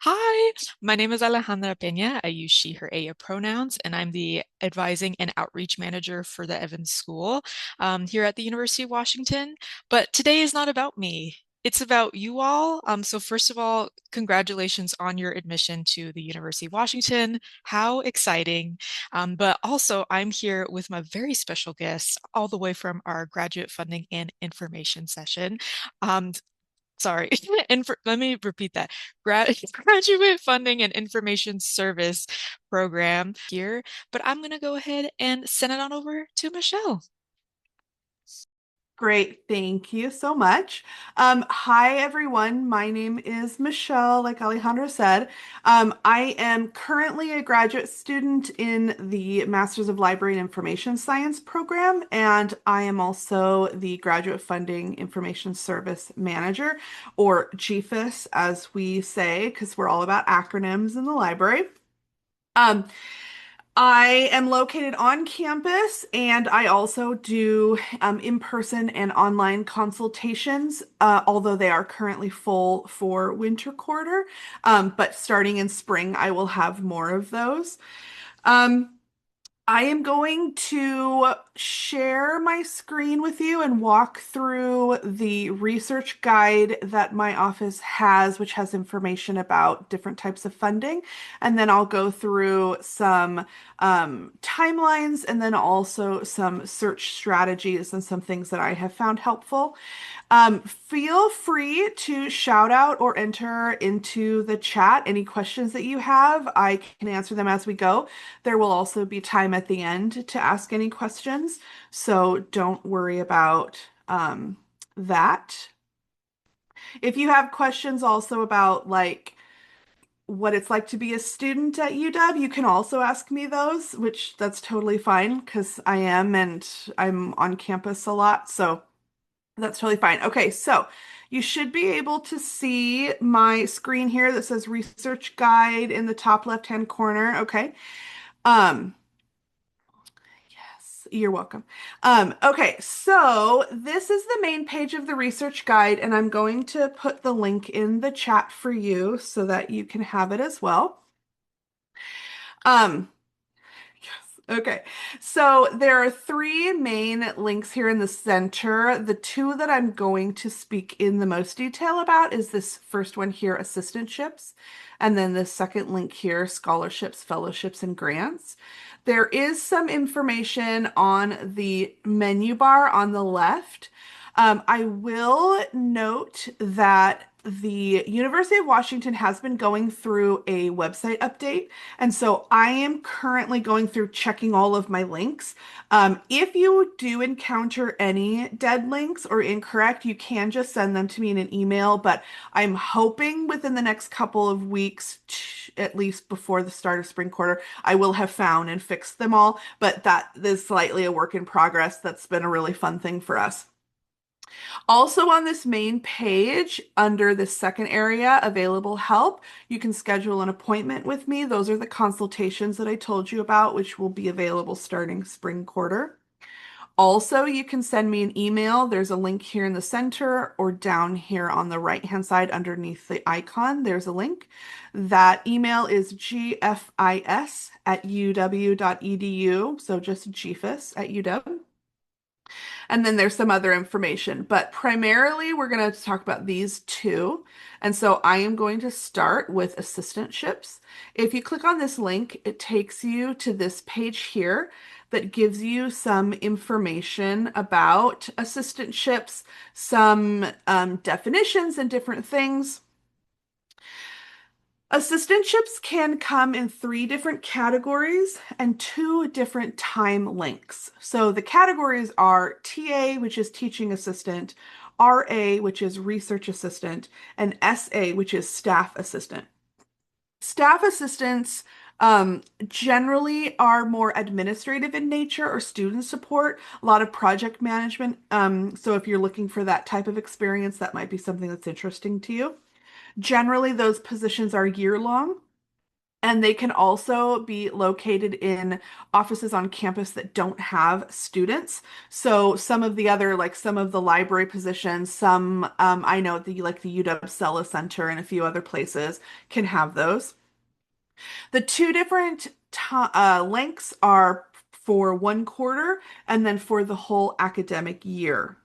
Hi, my name is Alejandra Peña. I use she, her, ella pronouns, and I'm the advising and outreach manager for the Evans School here at the University of Washington. But today is not about me. It's about you all. So first of all, congratulations on your admission to the University of Washington. How exciting. But also, I'm here with my very special guests all the way from our graduate funding and information session. Um, Sorry, let me repeat that. Graduate Funding and Information Service program here, but I'm going to go ahead and send it on over to Michelle. Great, thank you so much. Hi, everyone. My name is Michelle, like Alejandro said. I am currently a graduate student in the Masters of Library and Information Science program, and I am also the Graduate Funding Information Service Manager, or GFIS, as we say, because we're all about acronyms in the library. Um, I am located on campus and I also do in-person and online consultations, although they are currently full for winter quarter. But starting in spring, I will have more of those. Um, I am going to share my screen with you and walk through the research guide that my office has, which has information about different types of funding. And then I'll go through some timelines and then also some search strategies and some things that I have found helpful. Feel free to shout out or enter into the chat any questions that you have. I can answer them as we go. There will also be time at the end to ask any questions, so don't worry about that. If you have questions also about like what it's like to be a student at UW, you can also ask me those, which that's totally fine because I am and I'm on campus a lot, so that's totally fine. Okay, so you should be able to see my screen here that says research guide in the top left-hand corner. Okay. Um, yes, you're welcome. Okay, so this is the main page of the research guide, and I'm going to put the link in the chat for you so that you can have it as well. Um, Okay, so there are three main links here in the center. The two that I'm going to speak in the most detail about is this first one here, assistantships, and then the second link here, scholarships, fellowships, and grants. There is some information on the menu bar on the left. I will note that the University of Washington has been going through a website update. And so I am currently going through checking all of my links. If you do encounter any dead links or incorrect, you can just send them to me in an email. But I'm hoping within the next couple of weeks, at least before the start of spring quarter, I will have found and fixed them all. But that is slightly a work in progress. That's been a really fun thing for us. Also on this main page, under the second area, available help, you can schedule an appointment with me. Those are the consultations that I told you about, which will be available starting spring quarter. Also, you can send me an email. There's a link here in the center or down here on the right-hand side underneath the icon. There's a link. That email is gfis@uw.edu. So just GFIS at UW. And then there's some other information, but primarily we're going to talk about these two. And so I am going to start with assistantships. If you click on this link, it takes you to this page here that gives you some information about assistantships, some definitions and different things. Assistantships can come in three different categories and two different time lengths. So the categories are TA, which is teaching assistant, RA, which is research assistant, and SA, which is staff assistant. Staff assistants generally are more administrative in nature or student support, a lot of project management. So if you're looking for that type of experience, that might be something that's interesting to you. Generally, those positions are year long. And they can also be located in offices on campus that don't have students. So some of the other, like some of the library positions, some I know the like the UW Sella Center and a few other places can have those. The two different lengths are for 1 quarter and then for the whole academic year.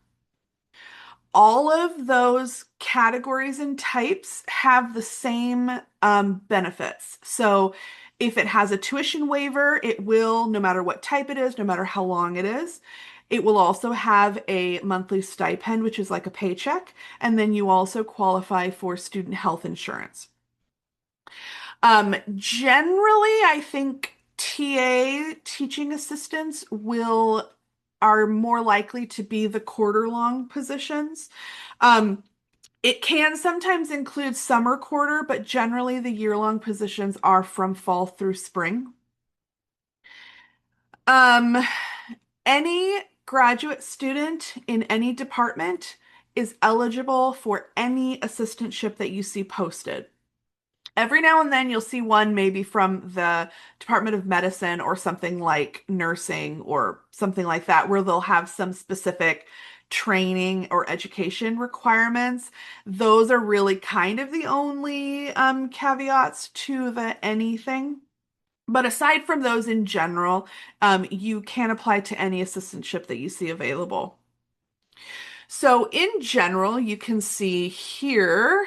All of those categories and types have the same benefits. So if it has a tuition waiver, it will, no matter what type it is, no matter how long it is, it will also have a monthly stipend, which is like a paycheck. And then you also qualify for student health insurance. Generally, I think TA teaching assistants will are more likely to be the quarter-long positions. Um, it can sometimes include summer quarter, but generally the year-long positions are from fall through spring. Um, any graduate student in any department is eligible for any assistantship that you see posted. Every now and then you'll see one maybe from the Department of Medicine or something like nursing or something like that, where they'll have some specific training or education requirements. Those are really kind of the only caveats to the anything. But aside from those in general, you can apply to any assistantship that you see available. So in general, you can see here,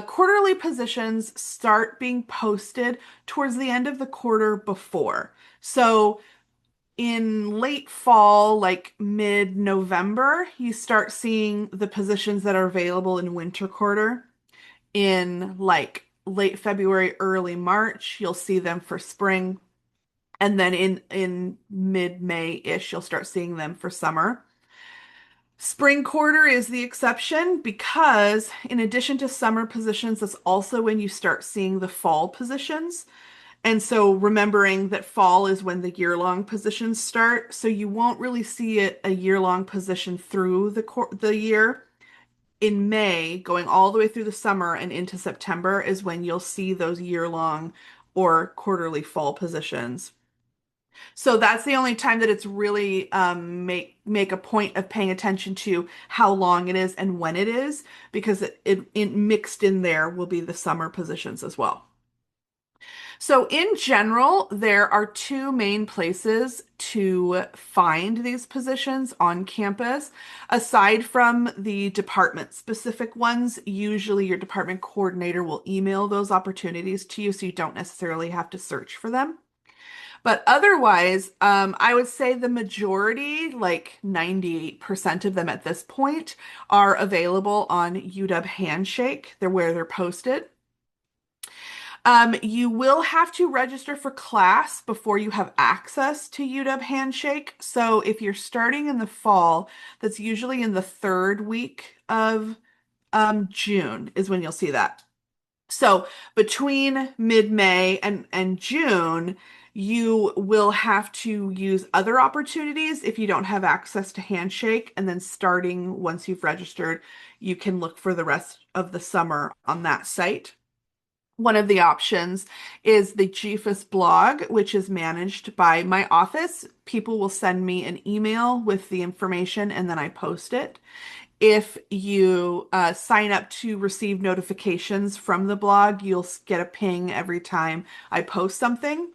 quarterly positions start being posted towards the end of the quarter before. So in late fall, like mid-November, you start seeing the positions that are available in winter quarter. In like late February, early March, you'll see them for spring. And then in mid-May-ish, you'll start seeing them for summer. Spring quarter is the exception because, in addition to summer positions, that's also when you start seeing the fall positions. And so, remembering that fall is when the year-long positions start, so you won't really see it a year-long position through the year. In May, going all the way through the summer and into September is when you'll see those year-long or quarterly fall positions. So that's the only time that it's really make a point of paying attention to how long it is and when it is, because it mixed in there will be the summer positions as well. So in general, there are two main places to find these positions on campus. Aside from the department specific ones, usually your department coordinator will email those opportunities to you, so you don't necessarily have to search for them. But otherwise, I would say the majority, like 98% of them at this point, are available on UW Handshake. They're where they're posted. You will have to register for class before you have access to UW Handshake. So if you're starting in the fall, that's usually in the third week of June is when you'll see that. So between mid-May and June, you will have to use other opportunities if you don't have access to Handshake. And then starting once you've registered, you can look for the rest of the summer on that site. One of the options is the GFIS blog, which is managed by my office. People will send me an email with the information and then I post it. If you sign up to receive notifications from the blog, you'll get a ping every time I post something.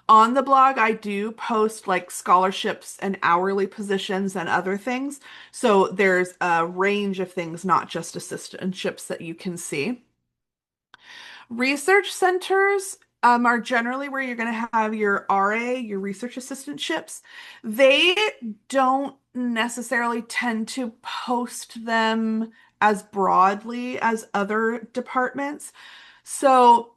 On the blog, I do post like scholarships and hourly positions and other things. So there's a range of things, not just assistantships that you can see. Research centers are generally where you're going to have your RA, your research assistantships. They don't necessarily tend to post them as broadly as other departments. So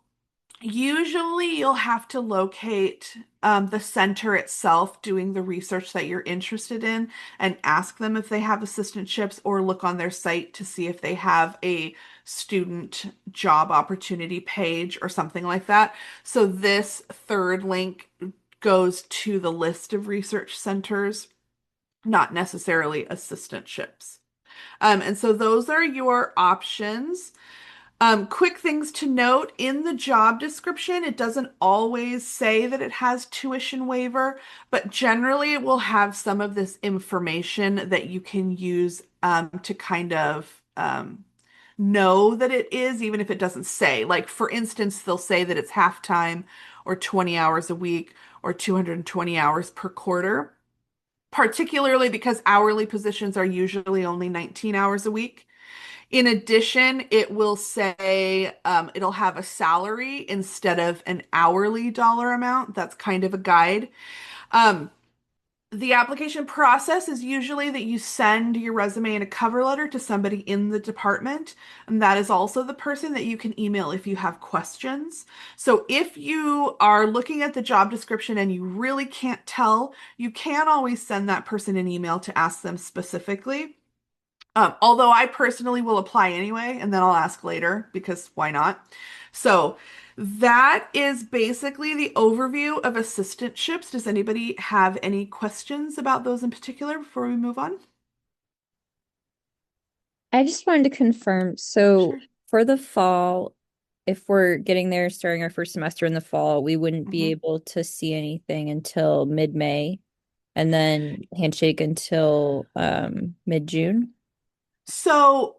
usually you'll have to locate the center itself doing the research that you're interested in and ask them if they have assistantships or look on their site to see if they have a student job opportunity page or something like that. So this third link goes to the list of research centers, not necessarily assistantships. And so those are your options. Quick things to note in the job description, it doesn't always say that it has tuition waiver, but generally it will have some of this information that you can use to kind of know that it is, even if it doesn't say. Like, for instance, they'll say that it's half-time or 20 hours a week or 220 hours per quarter, particularly because hourly positions are usually only 19 hours a week. In addition, it will say it'll have a salary instead of an hourly dollar amount. That's kind of a guide. Um, the application process is usually that you send your resume and a cover letter to somebody in the department, and that is also the person that you can email if you have questions. So if you are looking at the job description and you really can't tell, you can always send that person an email to ask them specifically. Although I personally will apply anyway, and then I'll ask later because why not? So that is basically the overview of assistantships. Does anybody have any questions about those in particular before we move on? I just wanted to confirm. So Sure. for the fall, if we're getting there, starting our first semester in the fall, we wouldn't be Mhm. able to see anything until mid-May and then handshake until mid-June. So,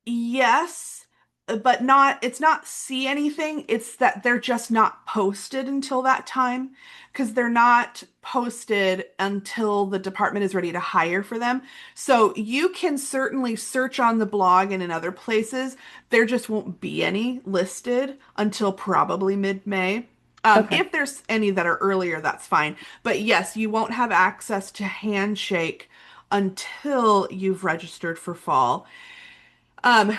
yes, but not, it's not see anything. It's that they're just not posted until that time because they're not posted until the department is ready to hire for them. So you can certainly search on the blog and in other places. There just won't be any listed until probably mid-May. Okay. If there's any that are earlier, that's fine. But yes, you won't have access to Handshake until you've registered for fall.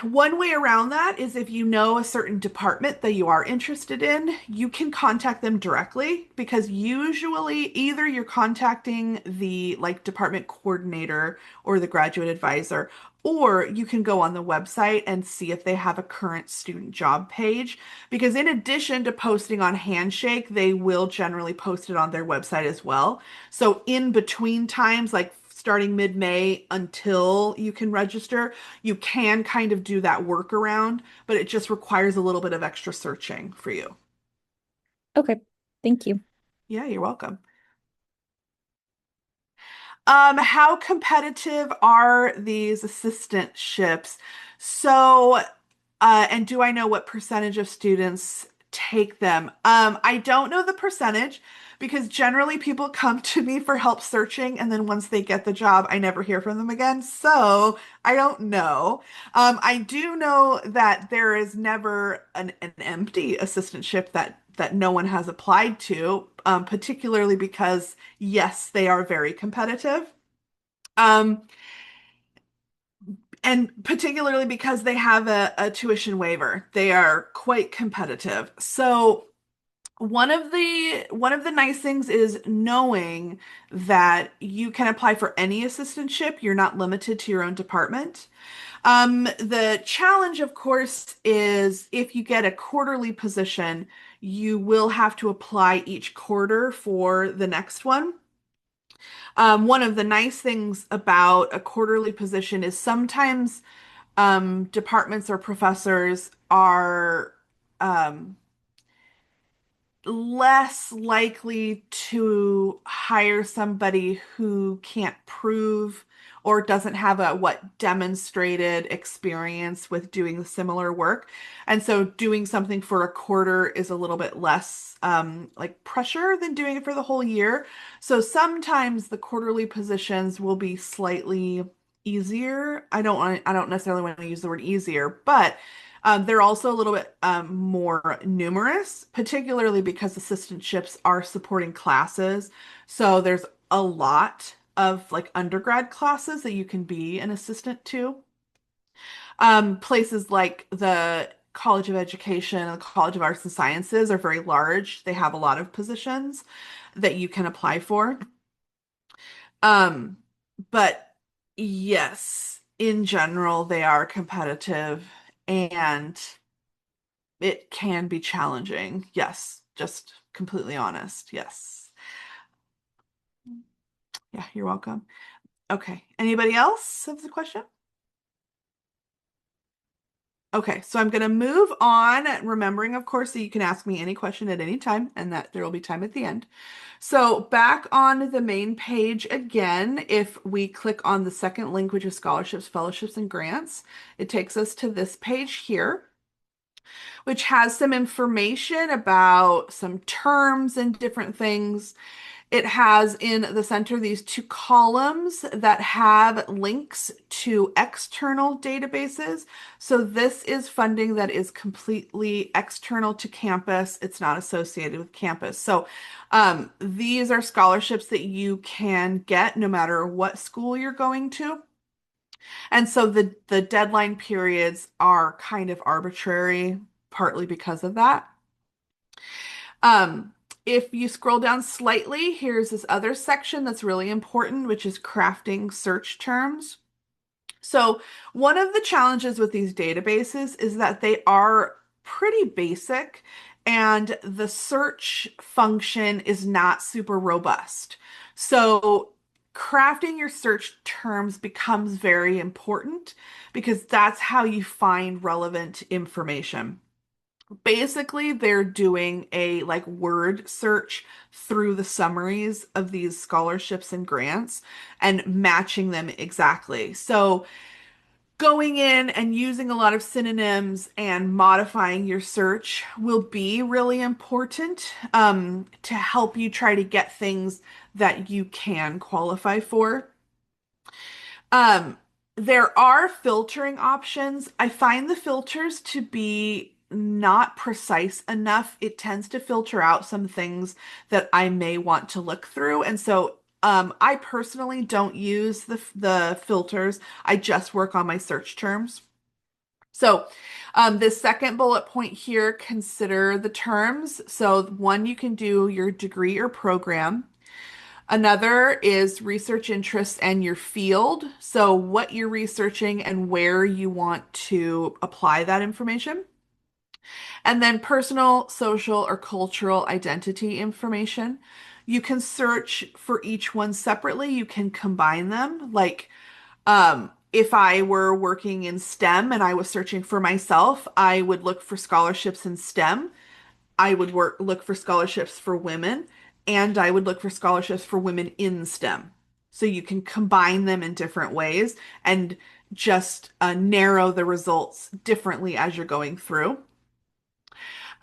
One way around that is if you know a certain department that you are interested in, you can contact them directly because usually either you're contacting the like department coordinator or the graduate advisor, or you can go on the website and see if they have a current student job page. Because in addition to posting on Handshake, they will generally post it on their website as well. So in between times, like starting mid-May until you can register, you can kind of do that workaround, but it just requires a little bit of extra searching for you. Okay. Thank you. Yeah, you're welcome. How competitive are these assistantships? So, and do I know what percentage of students take them? I don't know the percentage because generally people come to me for help searching, and then once they get the job, I never hear from them again. So I don't know. I do know that there is never an empty assistantship that no one has applied to, particularly because, yes, they are very competitive. Um, and particularly because they have a tuition waiver, they are quite competitive. So one of the nice things is knowing that you can apply for any assistantship. You're not limited to your own department. The challenge, of course, is if you get a quarterly position, you will have to apply each quarter for the next one. One of the nice things about a quarterly position is sometimes departments or professors are um, less likely to hire somebody who can't prove or doesn't have a what demonstrated experience with doing similar work. And so doing something for a quarter is a little bit less like pressure than doing it for the whole year. So sometimes the quarterly positions will be slightly easier. I don't necessarily want to use the word easier, but they're also a little bit more numerous, particularly because assistantships are supporting classes. So there's a lot of like undergrad classes that you can be an assistant to. Places like the College of Education and the College of Arts and Sciences are very large. They have a lot of positions that you can apply for. Um, but yes, in general, they are competitive and it can be challenging. Yes, just completely honest. Yes. Yeah, you're welcome. Okay. Anybody else have the question? Okay, so I'm going to move on, remembering, of course, that you can ask me any question at any time and that there will be time at the end. So back on the main page again, if we click on the second link, which is scholarships, fellowships, and grants, it takes us to this page here, which has some information about some terms and different things. It has in the center these two columns that have links to external databases. So this is funding that is completely external to campus. It's not associated with campus. So these are scholarships that you can get no matter what school you're going to. And so the deadline periods are kind of arbitrary, partly because of that. Um, if you scroll down slightly, here's this other section that's really important, which is crafting search terms. So one of the challenges with these databases is that they are pretty basic and the search function is not super robust. So crafting your search terms becomes very important because that's how you find relevant information. Basically, they're doing a like word search through the summaries of these scholarships and grants and matching them exactly. So going in and using a lot of synonyms and modifying your search will be really important to help you try to get things that you can qualify for. Um, there are filtering options. I find the filters to be not precise enough. It tends to filter out some things that I may want to look through. And so I personally don't use the filters. I just work on my search terms. So this second bullet point here, consider the terms. So one, you can do your degree or program. Another is research interests and your field. So, what you're researching and where you want to apply that information. And then personal, social, or cultural identity information. You can search for each one separately. You can combine them. Like, if I were working in STEM and I was searching for myself, I would look for scholarships in STEM. I would look for scholarships for women, and I would look for scholarships for women in STEM. So you can combine them in different ways and just narrow the results differently as you're going through.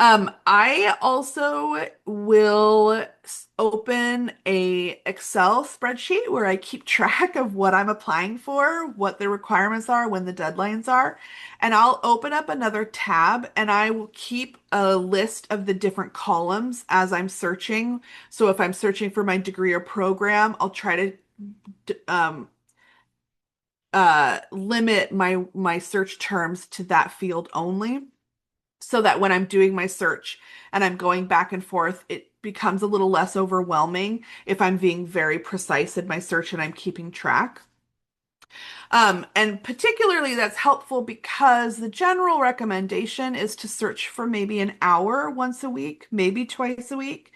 I also will open a Excel spreadsheet where I keep track of what I'm applying for, what the requirements are, when the deadlines are, and I'll open up another tab and I will keep a list of the different columns as I'm searching. So if I'm searching for my degree or program, I'll try to um, limit my search terms to that field only so that when I'm doing my search and I'm going back and forth, it becomes a little less overwhelming if I'm being very precise in my search and I'm keeping track. And particularly that's helpful because the general recommendation is to search for maybe an hour once a week, maybe twice a week,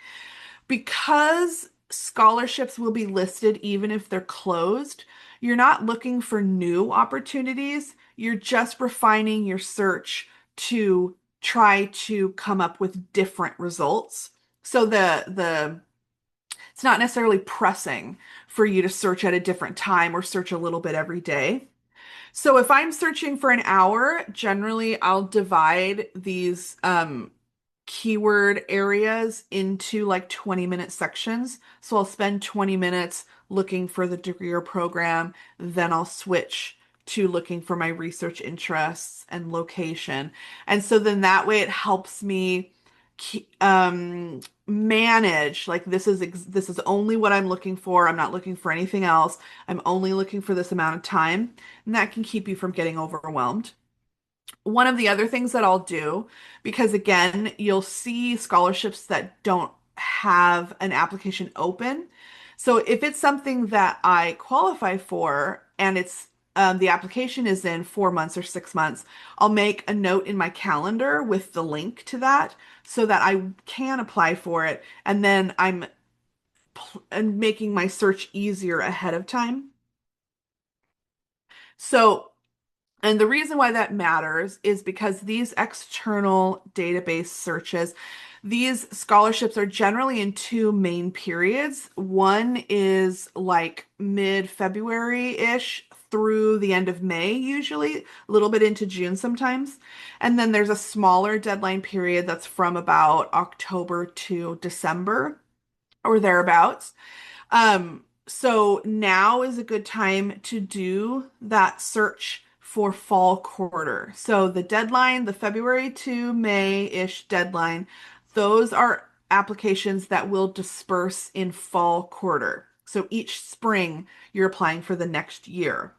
because scholarships will be listed even if they're closed. You're not looking for new opportunities. You're just refining your search to try to come up with different results. So the it's not necessarily pressing for you to search at a different time or search a little bit every day. So if I'm searching for an hour, generally I'll divide these keyword areas into like 20-minute sections. So I'll spend 20 minutes looking for the degree or program, then I'll switch to looking for my research interests and location. And so then that way it helps me manage like this is only what I'm looking for. I'm not looking for anything else. I'm only looking for this amount of time, and that can keep you from getting overwhelmed. One of the other things that I'll do, because again, you'll see scholarships that don't have an application open. So if it's something that I qualify for and it's the application is in 4 months or 6 months, I'll make a note in my calendar with the link to that so that I can apply for it. And then I'm making my search easier ahead of time. So And the reason why that matters is because these external database searches, these scholarships are generally in two main periods. One is like mid-February-ish through the end of May, usually, a little bit into June sometimes. And then there's a smaller deadline period that's from about October to December or thereabouts. So now is a good time to do that search for fall quarter. So the deadline, the February to May-ish deadline, those are applications that will disperse in fall quarter. So each spring you're applying for the next year.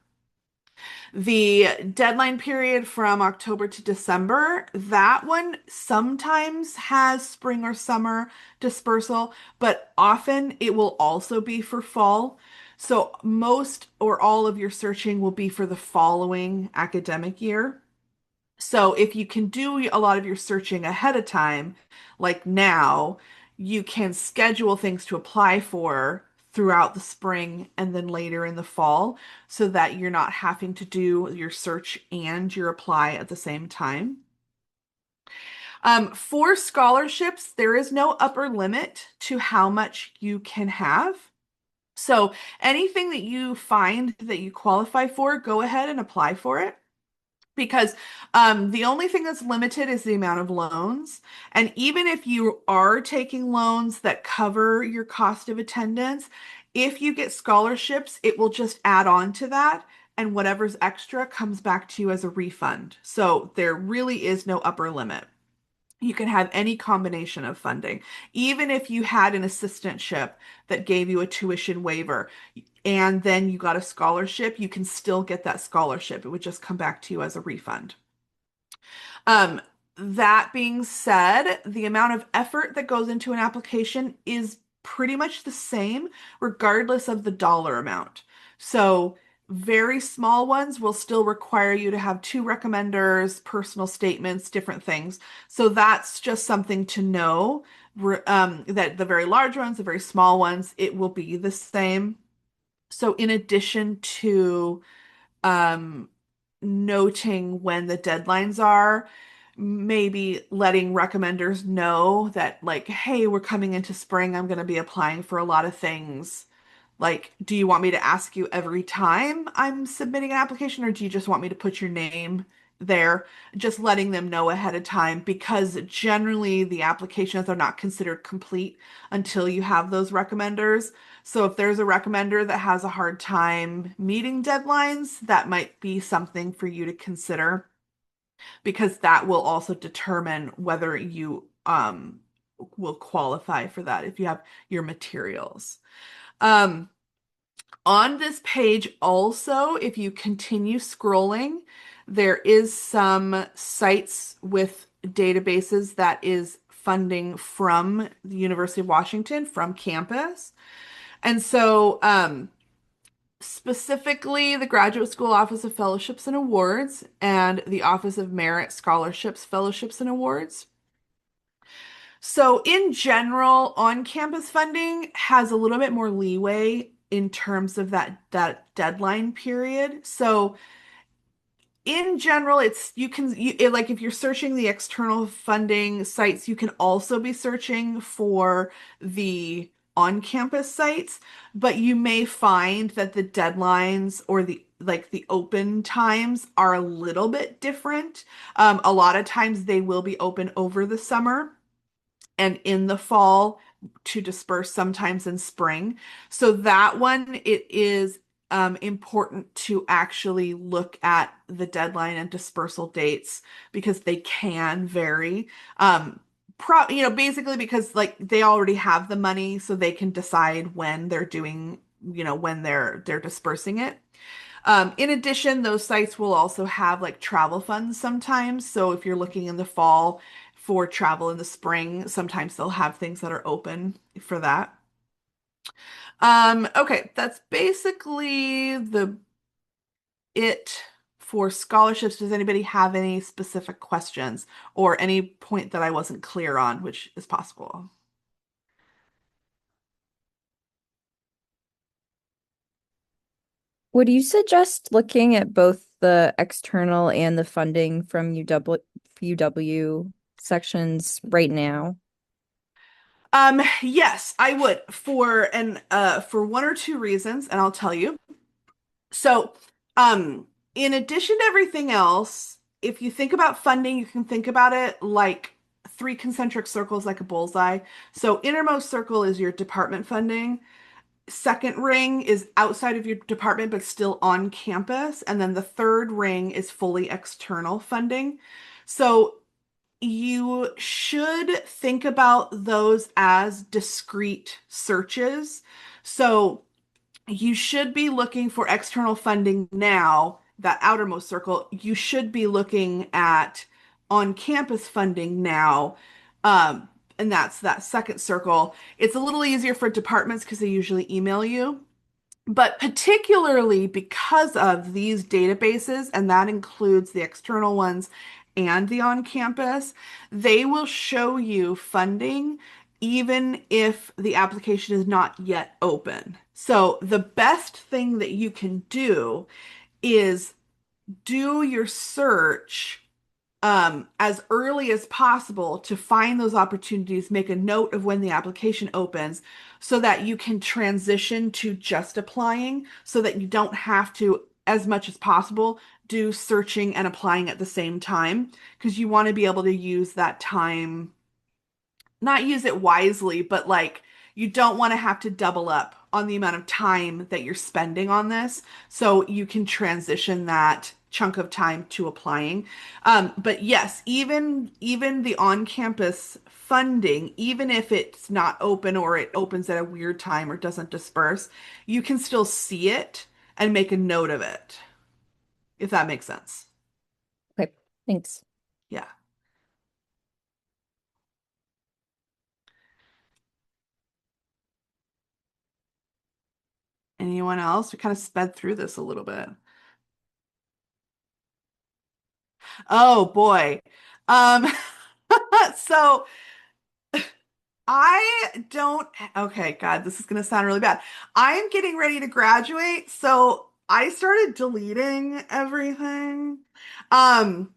The deadline period from October to December, that one sometimes has spring or summer dispersal, but often it will also be for fall. So most or all of your searching will be for the following academic year. So if you can do a lot of your searching ahead of time, like now, you can schedule things to apply for throughout the spring and then later in the fall so that you're not having to do your search and your apply at the same time. For scholarships, there is no upper limit to how much you can have. So anything that you find that you qualify for, go ahead and apply for it because the only thing that's limited is the amount of loans. And even if you are taking loans that cover your cost of attendance, if you get scholarships, it will just add on to that. And whatever's extra comes back to you as a refund. So there really is no upper limit. You can have any combination of funding. Even if you had an assistantship that gave you a tuition waiver and then you got a scholarship, you can still get that scholarship. It would just come back to you as a refund. Um, that being said, the amount of effort that goes into an application is pretty much the same, regardless of the dollar amount. So, very small ones will still require you to have two recommenders, personal statements, different things. So, that's just something to know that the very large ones, the very small ones, it will be the same. So, in addition to um, noting when the deadlines are, maybe letting recommenders know that, like, hey, we're coming into spring. I'm going to be applying for a lot of things. Like, do you want me to ask you every time I'm submitting an application, or do you just want me to put your name there? Just letting them know ahead of time because generally the applications are not considered complete until you have those recommenders. So if there's a recommender that has a hard time meeting deadlines, that might be something for you to consider because that will also determine whether you will qualify for that if you have your materials. Um, on this page also, if you continue scrolling, there is some sites with databases that is funding from the University of Washington, from campus. And so specifically the Graduate School Office of Fellowships and Awards and the Office of Merit Scholarships, Fellowships and Awards. So in general, on-campus funding has a little bit more leeway in terms of that deadline period. So in general, it's like if you're searching the external funding sites, you can also be searching for the on-campus sites, but you may find that the deadlines or the open times are a little bit different. A lot of times they will be open over the summer and in the fall to disperse sometimes in spring. So that one, it is important to actually look at the deadline and dispersal dates because they can vary. Basically because like they already have the money, so they can decide when they're doing, when they're dispersing it. In addition, those sites will also have like travel funds sometimes. So if you're looking in the fall for travel in the spring, sometimes they'll have things that are open for that. Okay, that's basically the it for scholarships. Does anybody have any specific questions or any point that I wasn't clear on, which is possible? Would you suggest looking at both the external and the funding from UW sections right now? Yes, I would for one or two reasons, and I'll tell you. So, in addition to everything else, if you think about funding, you can think about it like three concentric circles like a bullseye. So, innermost circle is your department funding. Second ring is outside of your department but still on campus, and then the third ring is fully external funding. So, you should think about those as discrete searches. So, you should be looking for external funding now, that outermost circle. You should be looking at on-campus funding now. Um, and that's that second circle. It's a little easier for departments because they usually email you. But particularly because of these databases, and that includes the external ones and the on-campus, they will show you funding even if the application is not yet open. So the best thing that you can do is do your search as early as possible to find those opportunities, make a note of when the application opens so that you can transition to just applying so that you don't have to, as much as possible, do searching and applying at the same time because you want to be able to use that time, not use it wisely, but like you don't want to have to double up on the amount of time that you're spending on this. So you can transition that chunk of time to applying. But yes, even the on-campus funding, even if it's not open or it opens at a weird time or doesn't disperse, you can still see it and make a note of it, if that makes sense. Okay, thanks. Yeah. Anyone else? We kind of sped through this a little bit. Oh boy. Um, so I don't, okay, God, this is going to sound really bad. I'm getting ready to graduate, so I started deleting everything. Um,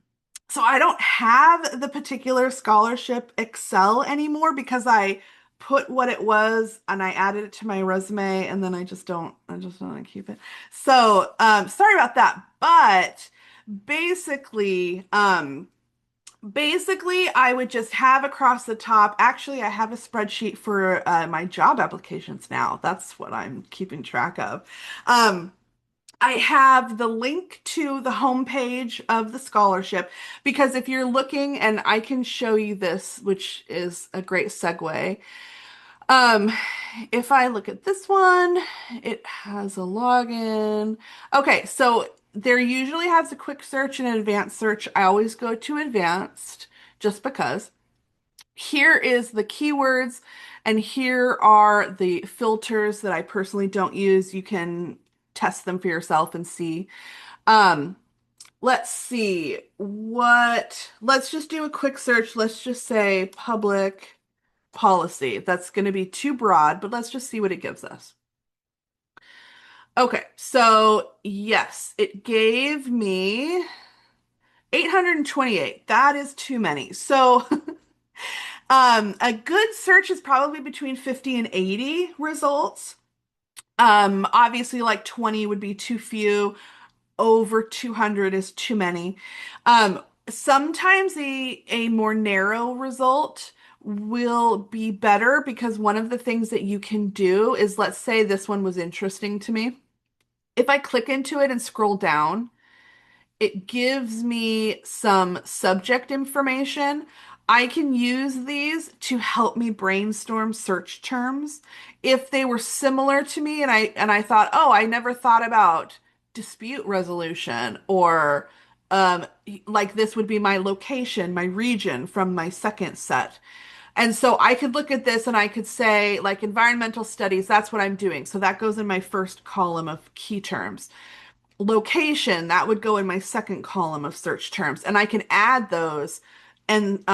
so I don't have the particular scholarship Excel anymore because I put what it was and I added it to my resume and then I just don't want to keep it. So, sorry about that. But basically, basically, I would just have across the top. Actually, I have a spreadsheet for my job applications now. That's what I'm keeping track of. Um, I have the link to the homepage of the scholarship because if you're looking, and I can show you this, which is a great segue. Um, if I look at this one, it has a login. Okay, so there usually has a quick search and an advanced search. I always go to advanced just because. Here is the keywords, and here are the filters that I personally don't use. You can test them for yourself and see. Um, let's see let's just do a quick search. Let's just say public policy. That's going to be too broad, but let's just see what it gives us. Okay, so yes, it gave me 828. That is too many. So a good search is probably between 50 and 80 results. Obviously like 20 would be too few. Over 200 is too many. Sometimes a more narrow result will be better because one of the things that you can do is, let's say this one was interesting to me. If I click into it and scroll down, it gives me some subject information. I can use these to help me brainstorm search terms. If they were similar to me and I thought, "Oh, I never thought about dispute resolution," or like this would be my location, my region from my second set. And so I could look at this and I could say, like, environmental studies, that's what I'm doing. So that goes in my first column of key terms. Location, that would go in my second column of search terms. And I can add those and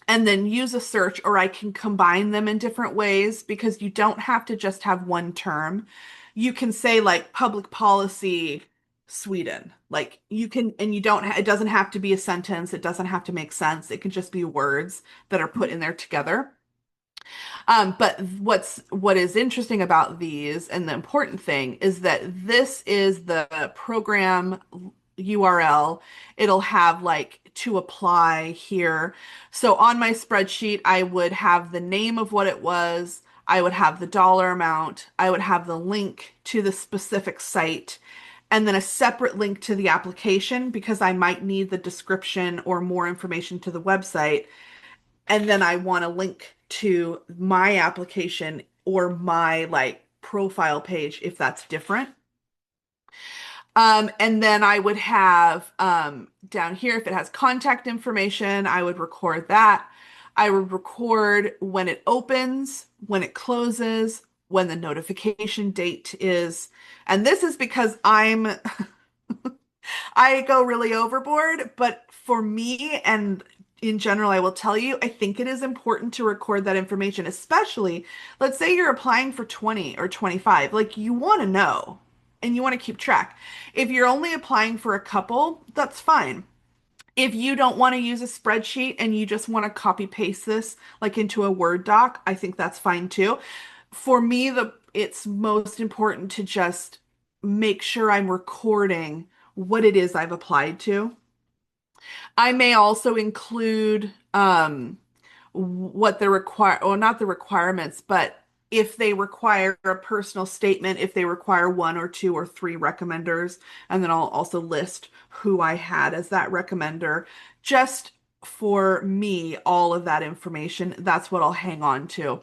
then use a search, or I can combine them in different ways because you don't have to just have one term. You can say like public policy Sweden. Like you can, and you don't, it doesn't have to be a sentence. It doesn't have to make sense. It can just be words that are put in there together. But what is interesting about these and the important thing is that this is the program URL. It'll have like to apply here. So on my spreadsheet, I would have the name of what it was. I would have the dollar amount. I would have the link to the specific site, and then a separate link to the application because I might need the description or more information to the website. And then I want a link to my application or my like profile page if that's different. And then I would have down here, if it has contact information, I would record that. I would record when it opens, when it closes, when the notification date is. And this is because I go really overboard, but for me and in general, I will tell you, I think it is important to record that information, especially let's say you're applying for 20 or 25. Like you want to know and you want to keep track. If you're only applying for a couple, that's fine. If you don't want to use a spreadsheet and you just want to copy paste this like into a Word doc, I think that's fine too. For me, it's most important to just make sure I'm recording what it is I've applied to. I may also include what the require, or not the requirements, but if they require a personal statement, if they require one or two or three recommenders, and then I'll also list who I had as that recommender. Just for me, all of that information, that's what I'll hang on to.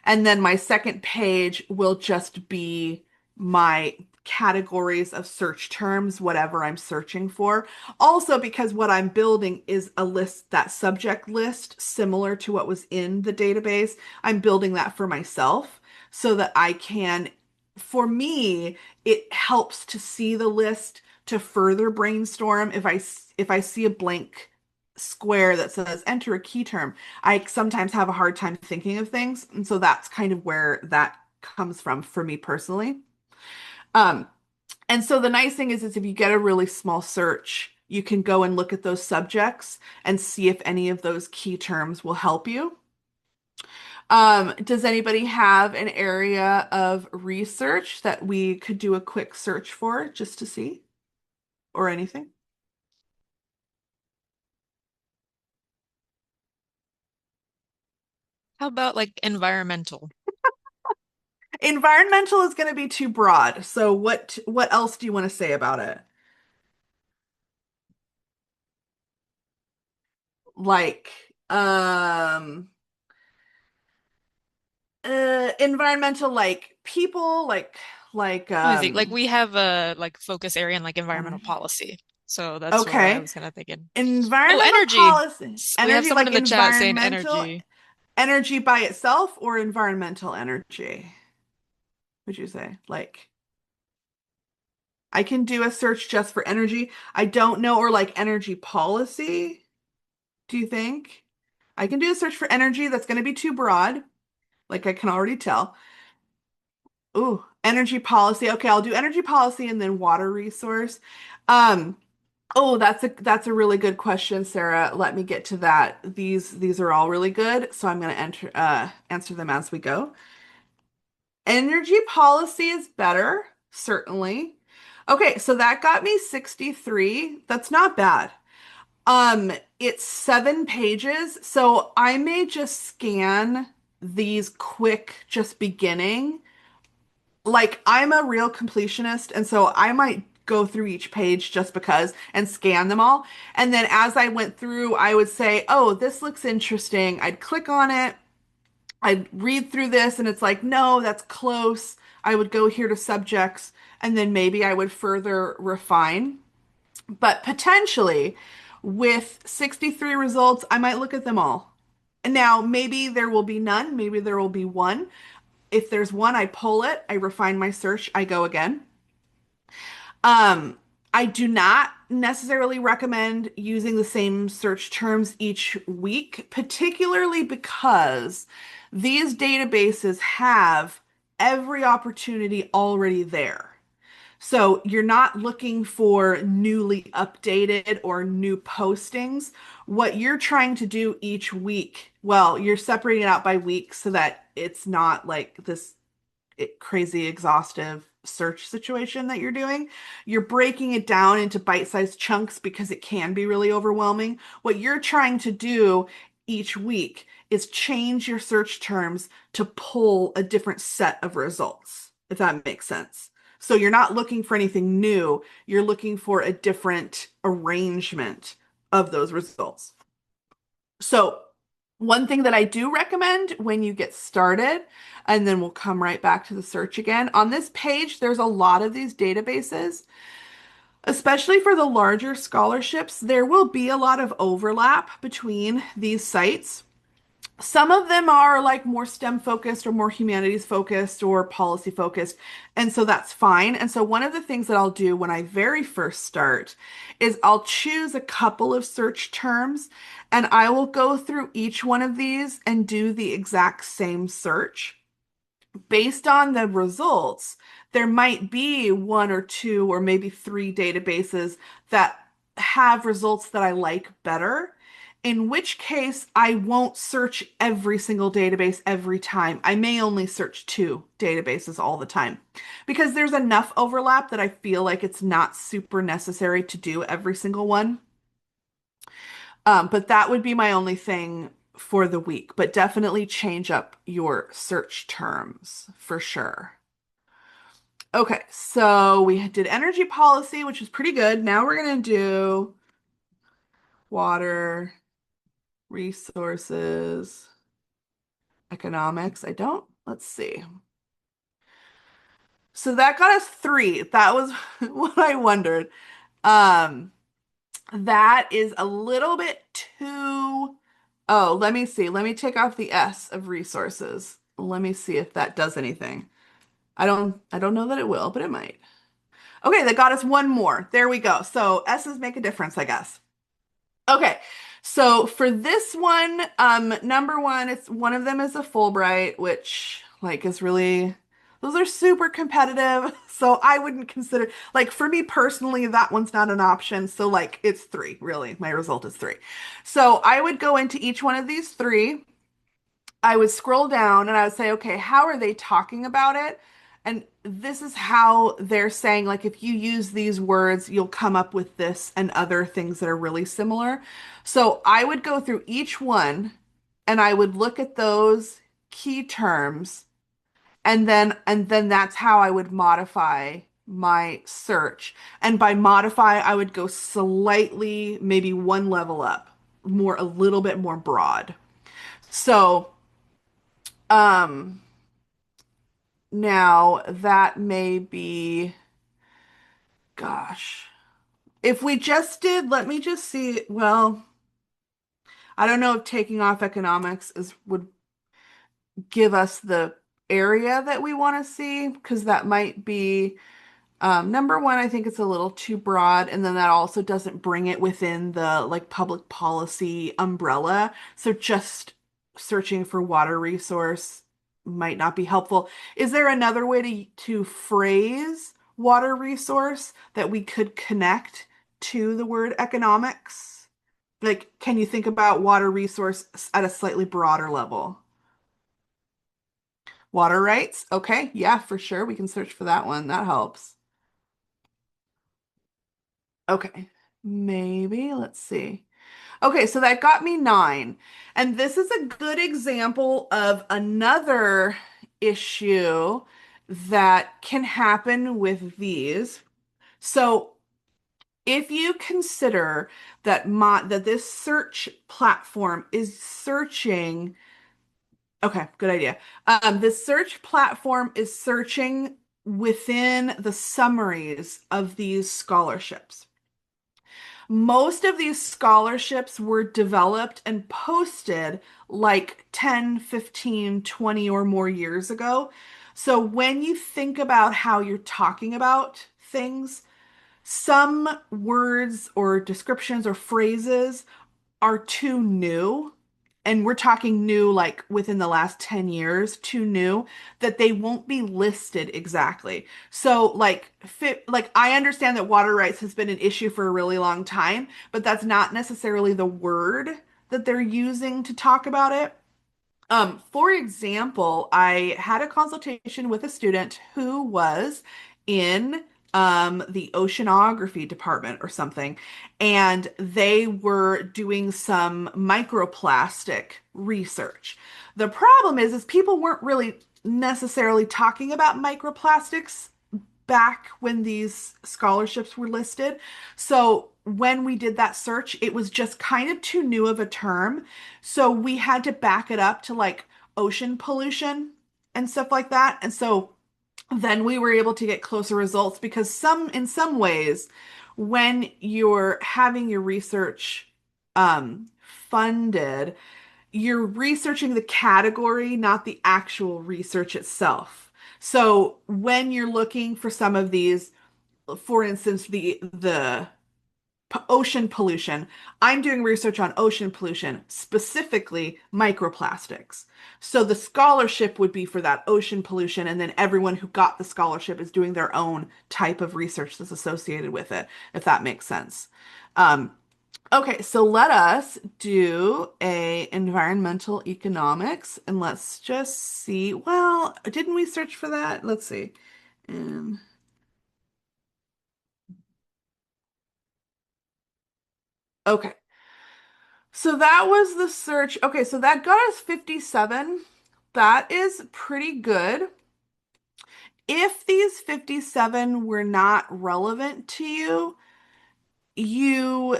And then my second page will just be my categories of search terms, whatever I'm searching for. Also, because what I'm building is a list, that subject list, similar to what was in the database. I'm building that for myself so that I can, for me, it helps to see the list to further brainstorm. If I see a blank square that says enter a key term, I sometimes have a hard time thinking of things. And so that's kind of where that comes from for me personally. Um, and so the nice thing is if you get a really small search, you can go and look at those subjects and see if any of those key terms will help you. Does anybody have an area of research that we could do a quick search for just to see or anything? How about like environmental? Environmental is going to be too broad. So what else do you want to say about it? Like um environmental like people like Let me think. Like we have a like focus area in like environmental energy. policy. So that's where I Okay. was kind of thinking. Oh, Environmental energy. policy. We have Energy someone like in the chat saying environmental energy. energy by itself or environmental energy, would you say? Like I can do a search just for energy. I don't know, or like energy policy, do you think? I can do a search for energy that's going to be too broad, like I can already tell. Ooh, energy policy. Okay, I'll do energy policy and then water resource. Um, oh, that's a really good question, Sarah. Let me get to that. These are all really good, so I'm going to answer them as we go. Energy policy is better, certainly. Okay, so that got me 63. That's not bad. It's 7 pages, so I may just scan these quick, just beginning. Like I'm a real completionist, and so I might go through each page just because and scan them all. And then as I went through, I would say, "Oh, this looks interesting." I'd click on it. I'd read through this and it's like, "No, that's close." I would go here to subjects and then maybe I would further refine. But potentially with 63 results, I might look at them all. And now maybe there will be none, maybe there will be one. If there's one, I pull it, I refine my search, I go again. Um, I do not necessarily recommend using the same search terms each week, particularly because these databases have every opportunity already there. So you're not looking for newly updated or new postings. What you're trying to do each week, well, you're separating it out by week so that it's not like this crazy exhaustive search situation that you're doing. You're breaking it down into bite-sized chunks because it can be really overwhelming. What you're trying to do each week is change your search terms to pull a different set of results, if that makes sense. So you're not looking for anything new, you're looking for a different arrangement of those results. So, one thing that I do recommend when you get started, and then we'll come right back to the search again. On this page, there's a lot of these databases, especially for the larger scholarships. There will be a lot of overlap between these sites. Some of them are like more STEM focused or more humanities focused or policy focused. And so that's fine. And so one of the things that I'll do when I very first start is I'll choose a couple of search terms and I will go through each one of these and do the exact same search based on the results, there might be one or two or maybe three databases that have results that I like better. In which case, I won't search every single database every time. I may only search two databases all the time because there's enough overlap that I feel like it's not super necessary to do every single one. But that would be my only thing for the week. But definitely change up your search terms for sure. Okay, so we did energy policy, which is pretty good. Now we're going to do water, resources, economics. Let's see. So that got us three. That was what I wondered. Um, that is a little bit too. Oh, let me see. Let me take off the S of resources. Let me see if that does anything. I don't know that it will, but it might. Okay, that got us one more. There we go. So S's make a difference, I guess. Okay. So for this one, number one, it's one of them is a Fulbright, which like is really those are super competitive. So I wouldn't consider like for me personally, that one's not an option. So like it's three, really. My result is three. So I would go into each one of these three. I would scroll down and I would say, okay, how are they talking about it? And this is how they're saying, like, if you use these words, you'll come up with this and other things that are really similar. So I would go through each one and I would look at those key terms and then that's how I would modify my search. And by modify, I would go slightly, maybe one level up, more a little bit more broad. So um, now that may be, gosh, if we just did, let me just see. Well, I don't know if taking off economics is would give us the area that we want to see because that might be number one, I think it's a little too broad, and then that also doesn't bring it within the like public policy umbrella. So just searching for water resource might not be helpful. Is there another way to phrase water resource that we could connect to the word economics? Like, can you think about water resource at a slightly broader level? Water rights? Okay, yeah, for sure. We can search for that one. That helps. Okay, maybe. Let's see. Okay, so that got me nine. And this is a good example of another issue that can happen with these. So if you consider that this search platform is searching, okay, good idea. This search platform is searching within the summaries of these scholarships. Most of these scholarships were developed and posted like 10, 15, 20 or more years ago. So when you think about how you're talking about things, some words or descriptions or phrases are too new and we're talking new, like within the last 10 years, too new, that they won't be listed exactly. So like I understand that water rights has been an issue for a really long time, but that's not necessarily the word that they're using to talk about it. For example, I had a consultation with a student who was in the oceanography department or something, and they were doing some microplastic research. The problem is people weren't really necessarily talking about microplastics back when these scholarships were listed. So when we did that search, it was just kind of too new of a term. So we had to back it up to like ocean pollution and stuff like that. And so then we were able to get closer results because in some ways, when you're having your research funded, you're researching the category, not the actual research itself. So when you're looking for some of these, for instance, the ocean pollution, I'm doing research on ocean pollution, specifically microplastics. So the scholarship would be for that ocean pollution, and then everyone who got the scholarship is doing their own type of research that's associated with it, if that makes sense. Um, Okay, so let us do a environmental economics and let's just see. Well, didn't we search for that? Let's see. Um, okay, so that was the search. Okay, so that got us 57. That is pretty good. If these 57 were not relevant to you, you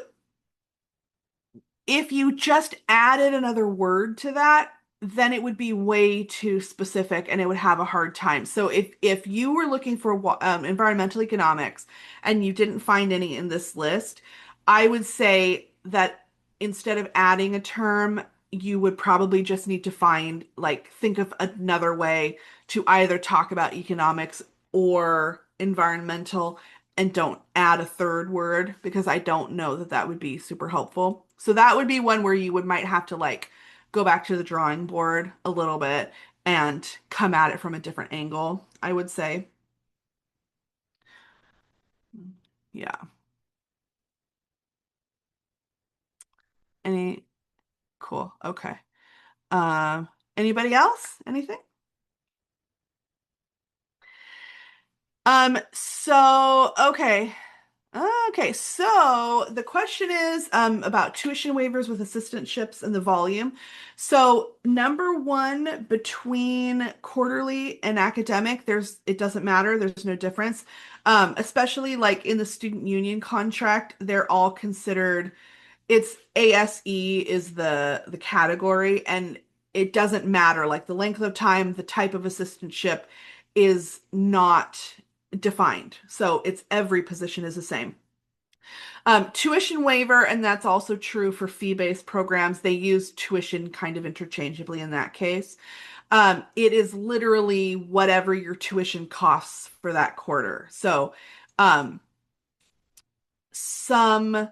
if you just added another word to that, then it would be way too specific and it would have a hard time. So if you were looking for environmental economics and you didn't find any in this list, I would say that instead of adding a term, you would probably just need to find like think of another way to either talk about economics or environmental and don't add a third word because I don't know that that would be super helpful. So that would be one where you would might have to like go back to the drawing board a little bit and come at it from a different angle, I would say. Yeah. Any cool. Okay. Anybody else? Anything? Okay. Okay, so the question is about tuition waivers with assistantships and the volume. So number one, between quarterly and academic, it doesn't matter. There's no difference. Especially like in the student union contract, they're all considered. It's ASE is the category, and it doesn't matter. Like the length of time, the type of assistantship is not defined. So it's every position is the same. Tuition waiver, and that's also true for fee-based programs. They use tuition kind of interchangeably in that case. It is literally whatever your tuition costs for that quarter. So, um, some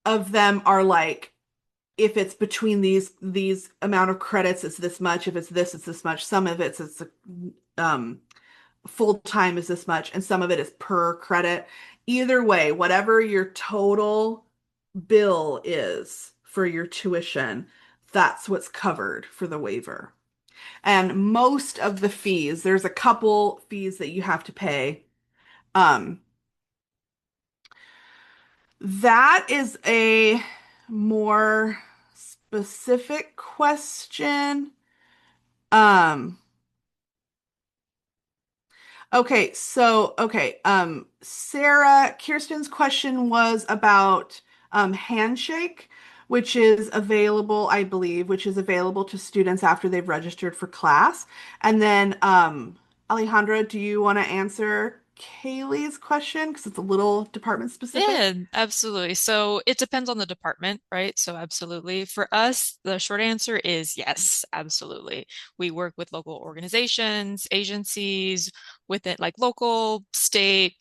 of them are like, if it's between these amount of credits, it's this much. If it's this, it's this much. Some of it's um full time is this much, and some of it is per credit. Either way, whatever your total bill is for your tuition, that's what's covered for the waiver. And most of the fees, there's a couple fees that you have to pay. Um, that is a more specific question. Um, Sarah, Kirsten's question was about Handshake, which is available, I believe, which is available to students after they've registered for class. And then Alejandra, do you want to answer Kaylee's question? Because it's a little department specific. Yeah, absolutely. So it depends on the department, right? So absolutely. For us, the short answer is yes, absolutely. We work with local organizations, agencies, with it like local, state,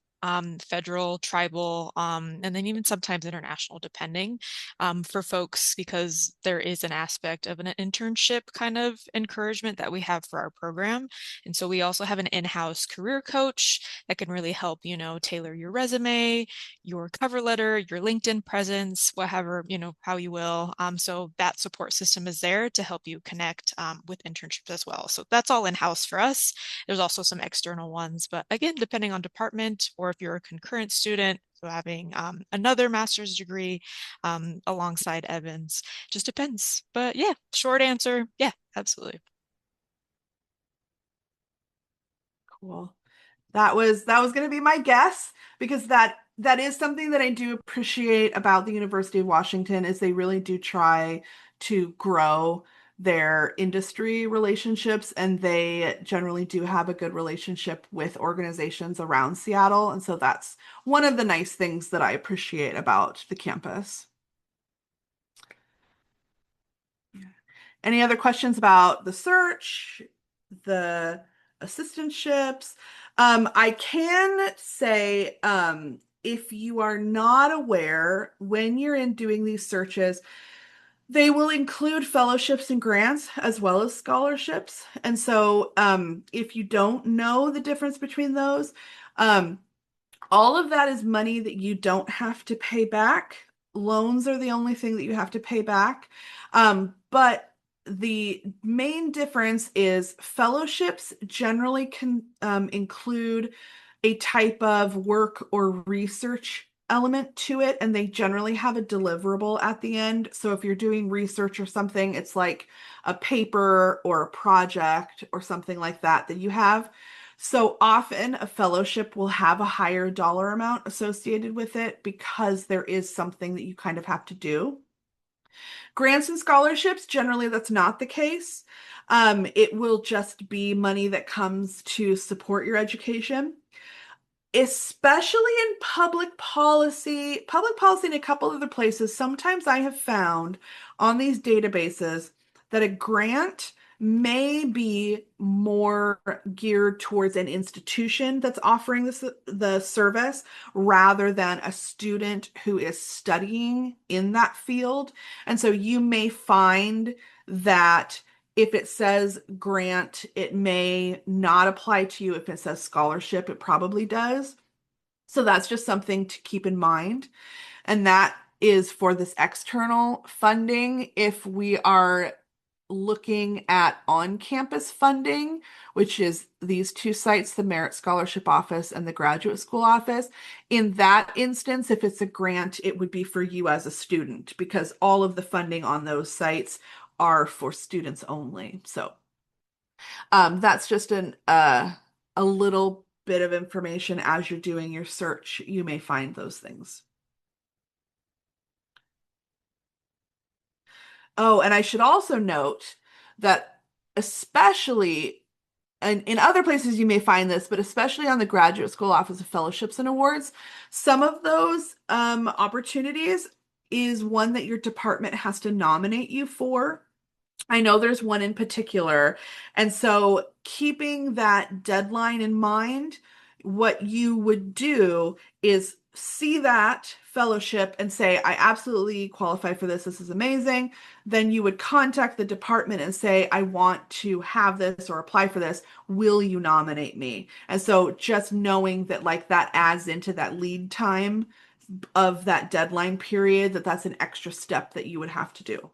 federal, tribal, and then even sometimes international, depending, for folks, because there is an aspect of an internship kind of encouragement that we have for our program. And so we also have an in-house career coach that can really help, tailor your resume, your cover letter, your LinkedIn presence, whatever, how you will. So that support system is there to help you connect with internships as well. So that's all in-house for us. There's also some external ones, but again, depending on department or if you're a concurrent student, so having another master's degree alongside Evans, just depends. But yeah, short answer, yeah, absolutely. Cool. That was going to be my guess because that is something that I do appreciate about the University of Washington is they really do try to grow their industry relationships and they generally do have a good relationship with organizations around Seattle, and so that's one of the nice things that I appreciate about the campus. Any other questions about the search, the assistantships? I can say, if you are not aware, when you're in doing these searches, they will include fellowships and grants as well as scholarships. And so, if you don't know the difference between those, um, all of that is money that you don't have to pay back. Loans are the only thing that you have to pay back. But the main difference is fellowships generally can include a type of work or research element to it, and they generally have a deliverable at the end. So if you're doing research or something, it's like a paper or a project or something like that that you have. So often a fellowship will have a higher dollar amount associated with it because there is something that you kind of have to do. Grants and scholarships, generally that's not the case. It will just be money that comes to support your education, especially in public policy in a couple other places. Sometimes I have found on these databases that a grant may be more geared towards an institution that's offering the service rather than a student who is studying in that field. And so you may find that if it says grant, it may not apply to you. If it says scholarship, it probably does. So that's just something to keep in mind. And that is for this external funding. If we are looking at on-campus funding, which is these two sites, the Merit Scholarship Office and the Graduate School Office, in that instance, if it's a grant, it would be for you as a student because all of the funding on those sites are for students only. So that's just a little bit of information as you're doing your search. You may find those things. Oh, and I should also note that especially and in other places you may find this, but especially on the Graduate School Office of Fellowships and Awards, some of those opportunities is one that your department has to nominate you for. I know there's one in particular. And so, keeping that deadline in mind, what you would do is see that fellowship and say, I absolutely qualify for this. This is amazing. Then you would contact the department and say, I want to have this or apply for this. Will you nominate me? And so, just knowing that, like, that adds into that lead time of that deadline period, that's an extra step that you would have to do.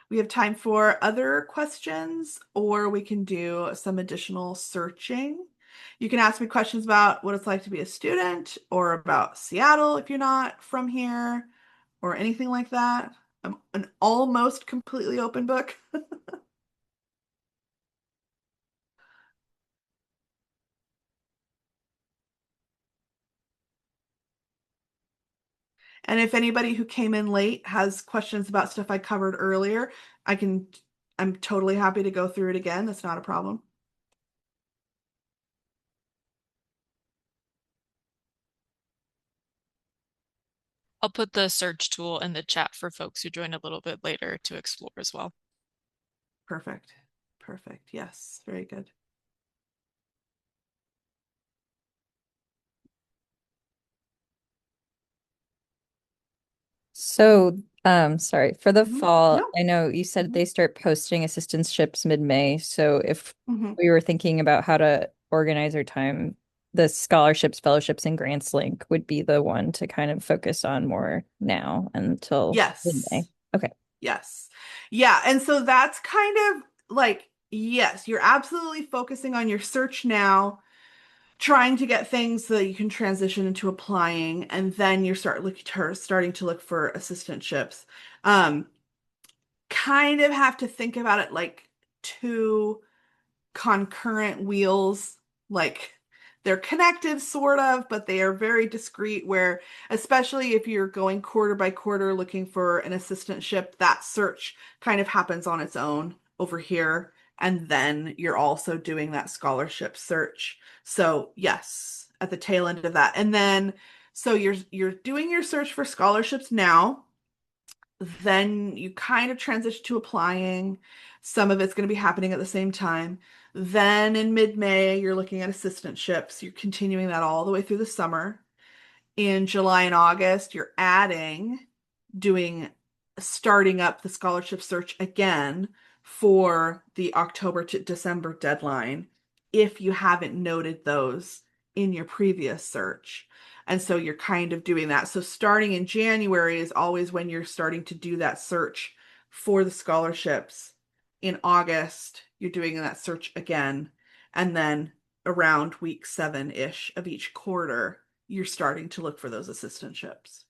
We have time for other questions, or we can do some additional searching. You can ask me questions about what it's like to be a student, or about Seattle if you're not from here, or anything like that. I'm an almost completely open book. And if anybody who came in late has questions about stuff I covered earlier, I can, I'm totally happy to go through it again. That's not a problem. I'll put the search tool in the chat for folks who join a little bit later to explore as well. Perfect. Perfect. Yes. Very good. So, sorry, for the fall, No. I know you said Mhm. they start posting assistantships mid-May. So if Mhm. we were thinking about how to organize our time, the scholarships, fellowships, and grants link would be the one to kind of focus on more now until mid-May. Yes. Okay. Yes. Yeah. And so that's kind of like, yes, you're absolutely focusing on your search now, trying to get things so that you can transition into applying, and then you starting to look for assistantships. Um, Kind of have to think about it like two concurrent wheels, like they're connected sort of, but they are very discrete where, especially if you're going quarter by quarter looking for an assistantship, that search kind of happens on its own over here. And then you're also doing that scholarship search. So yes, at the tail end of that. And then so you're doing your search for scholarships now, then you kind of transition to applying. Some of it's going to be happening at the same time. Then in mid-May, you're looking at assistantships. You're continuing that all the way through the summer. In July and August, you're doing, starting up the scholarship search again for the October to December deadline if you haven't noted those in your previous search. And so you're kind of doing that. So starting in January is always when you're starting to do that search for the scholarships. In August, you're doing that search again. And then around week 7-ish of each quarter, you're starting to look for those assistantships.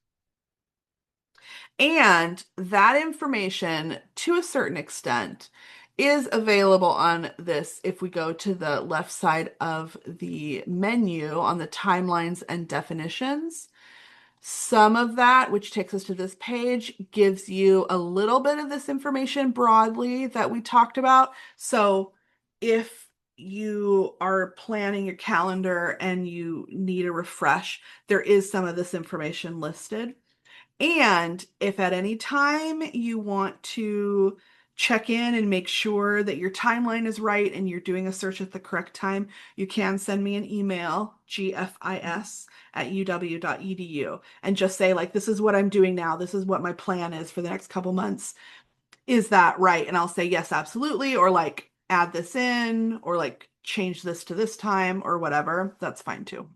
And that information, to a certain extent, is available on this if we go to the left side of the menu on the timelines and definitions. Some of that, which takes us to this page, gives you a little bit of this information broadly that we talked about. So if you are planning your calendar and you need a refresh, there is some of this information listed. And if at any time you want to check in and make sure that your timeline is right and you're doing a search at the correct time, you can send me an email, gfis@uw.edu, and just say, like, this is what I'm doing now. This is what my plan is for the next couple months. Is that right? And I'll say, yes, absolutely. Or like, add this in, or like, change this to this time, or whatever. That's fine too.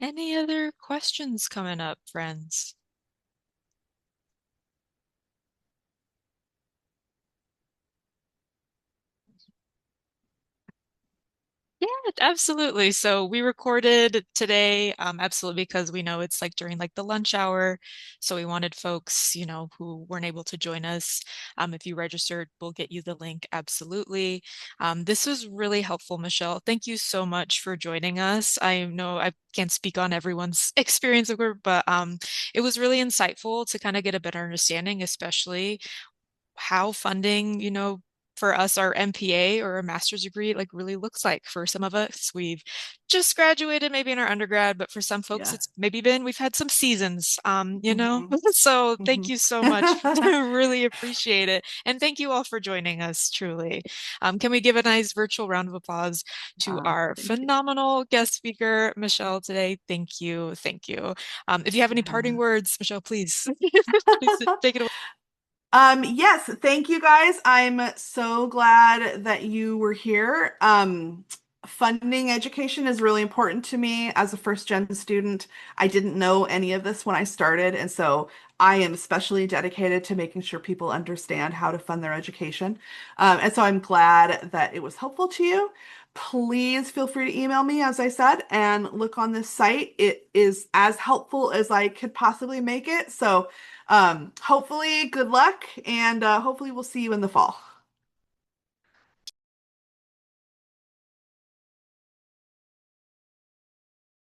Any other questions coming up, friends? Yeah, absolutely. So we recorded today, absolutely because we know it's like during like the lunch hour. So we wanted folks, who weren't able to join us. If you registered, we'll get you the link. Absolutely. This was really helpful, Michelle. Thank you so much for joining us. I know I can't speak on everyone's experience of group, but it was really insightful to kind of get a better understanding, especially how funding, for us, our MPA or a master's degree, like really looks like. For some of us, we've just graduated maybe in our undergrad, but for some folks, Yeah. it's maybe we've had some seasons, Hmm. So thank Hmm. you so much. I really appreciate it. And thank you all for joining us, truly. Can we give a nice virtual round of applause to our Thank you. phenomenal guest speaker, Michelle, today? Thank you. Thank you. If you have any parting Yeah. words, Michelle, please, please take it away. Yes, thank you guys. I'm so glad that you were here. Funding education is really important to me as a first gen student. I didn't know any of this when I started, and so I am especially dedicated to making sure people understand how to fund their education. And so I'm glad that it was helpful to you. Please feel free to email me, as I said, and look on this site. It is as helpful as I could possibly make it. So hopefully, good luck, and hopefully, we'll see you in the fall.